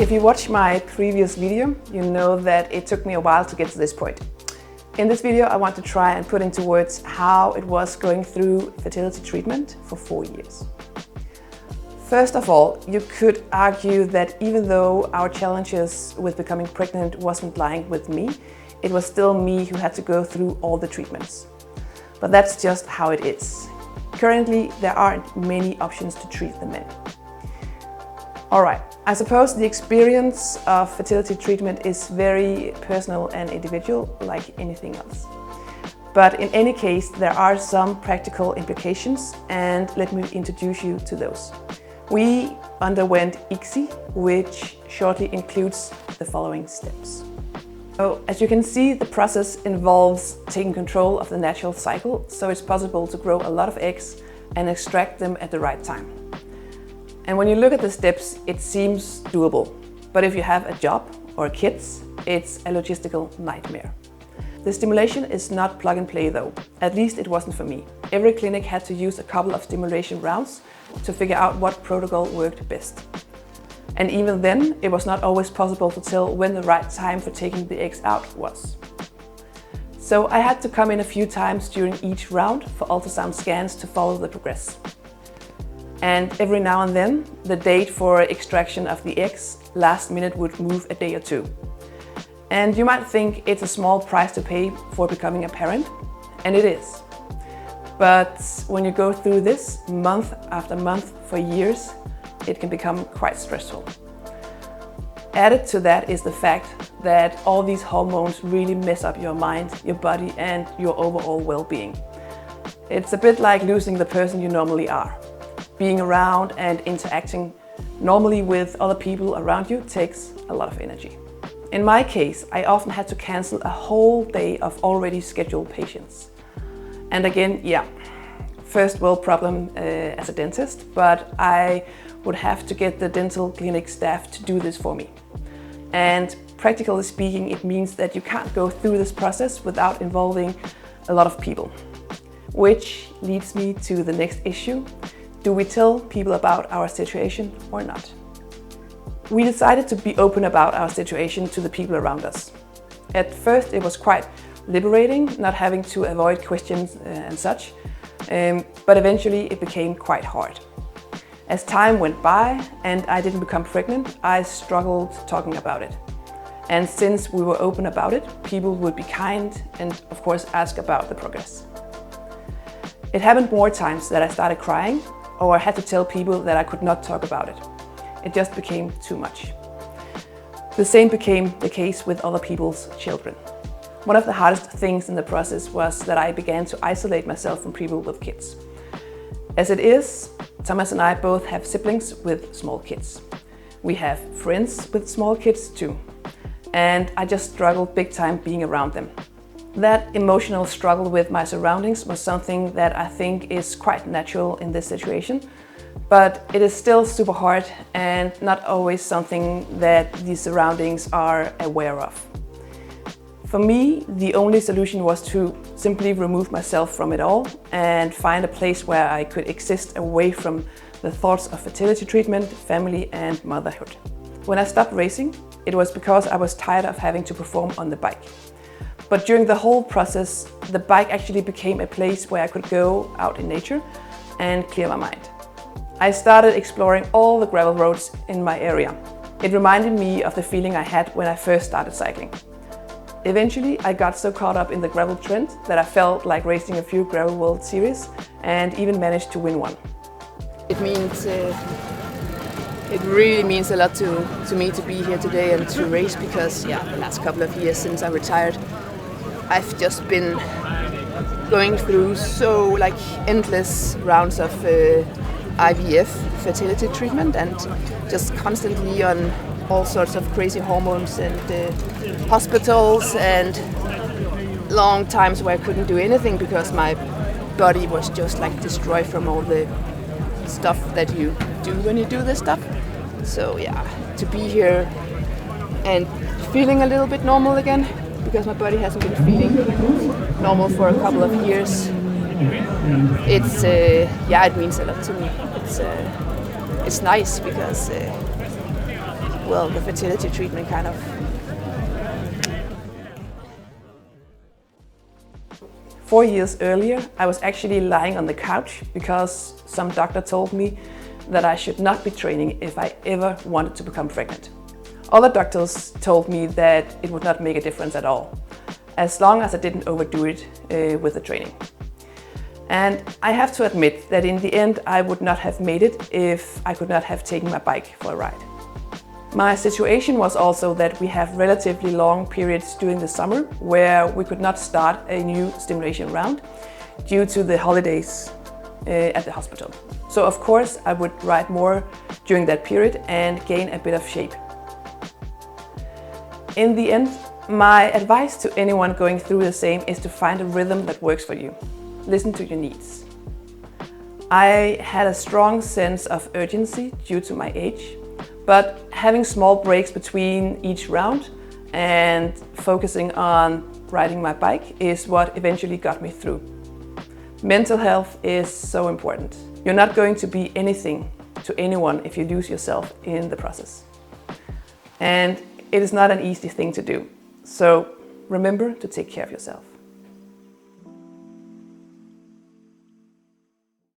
If you watch my previous video, you know that it took me a while to get to this point. In this video, I want to try and put into words how it was going through fertility treatment for 4 years. First of all, you could argue that even though our challenges with becoming pregnant wasn't lying with me, it was still me who had to go through all the treatments. But that's just how it is. Currently, there aren't many options to treat the men. Alright, I suppose the experience of fertility treatment is very personal and individual, like anything else. But in any case, there are some practical implications, and let me introduce you to those. We underwent ICSI, which shortly includes the following steps. So, as you can see, the process involves taking control of the natural cycle, so it's possible to grow a lot of eggs and extract them at the right time. And when you look at the steps, it seems doable. But if you have a job or kids, it's a logistical nightmare. The stimulation is not plug and play though. At least it wasn't for me. Every clinic had to use a couple of stimulation rounds to figure out what protocol worked best. And even then, it was not always possible to tell when the right time for taking the eggs out was. So I had to come in a few times during each round for ultrasound scans to follow the progress. And every now and then, the date for extraction of the eggs last minute would move a day or two. And you might think it's a small price to pay for becoming a parent, and it is. But when you go through this month after month for years, it can become quite stressful. Added to that is the fact that all these hormones really mess up your mind, your body, and your overall well-being. It's a bit like losing the person you normally are. Being around and interacting normally with other people around you takes a lot of energy. In my case, I often had to cancel a whole day of already scheduled patients. And again, yeah, first world problem as a dentist, but I would have to get the dental clinic staff to do this for me. And practically speaking, it means that you can't go through this process without involving a lot of people. Which leads me to the next issue. Do we tell people about our situation or not? We decided to be open about our situation to the people around us. At first it was quite liberating, not having to avoid questions and such, but eventually it became quite hard. As time went by and I didn't become pregnant, I struggled talking about it. And since we were open about it, people would be kind and of course ask about the progress. It happened more times that I started crying, or I had to tell people that I could not talk about it. It just became too much. The same became the case with other people's children. One of the hardest things in the process was that I began to isolate myself from people with kids. As it is, Thomas and I both have siblings with small kids. We have friends with small kids too. And I just struggled big time being around them. That emotional struggle with my surroundings was something that I think is quite natural in this situation, but it is still super hard and not always something that the surroundings are aware of. For me, the only solution was to simply remove myself from it all and find a place where I could exist away from the thoughts of fertility treatment, family and motherhood. When I stopped racing, it was because I was tired of having to perform on the bike. But during the whole process, the bike actually became a place where I could go out in nature and clear my mind. I started exploring all the gravel roads in my area. It reminded me of the feeling I had when I first started cycling. Eventually, I got so caught up in the gravel trend that I felt like racing a few Gravel World Series and even managed to win one. It really means a lot to me to be here today and to race because the last couple of years since I retired, I've just been going through so endless rounds of IVF fertility treatment and just constantly on all sorts of crazy hormones and hospitals and long times where I couldn't do anything because my body was just destroyed from all the stuff that you do when you do this stuff. So to be here and feeling a little bit normal again, because my body hasn't been feeling normal for a couple of years. It's it means a lot to me. It's nice because well, the fertility treatment kind of. 4 years earlier, I was actually lying on the couch because some doctor told me that I should not be training if I ever wanted to become pregnant. Other doctors told me that it would not make a difference at all, as long as I didn't overdo it with the training. And I have to admit that in the end I would not have made it if I could not have taken my bike for a ride. My situation was also that we have relatively long periods during the summer where we could not start a new stimulation round due to the holidays at the hospital. So of course I would ride more during that period and gain a bit of shape. In the end, my advice to anyone going through the same is to find a rhythm that works for you. Listen to your needs. I had a strong sense of urgency due to my age, but having small breaks between each round and focusing on riding my bike is what eventually got me through. Mental health is so important. You're not going to be anything to anyone if you lose yourself in the process. And it is not an easy thing to do. So remember to take care of yourself.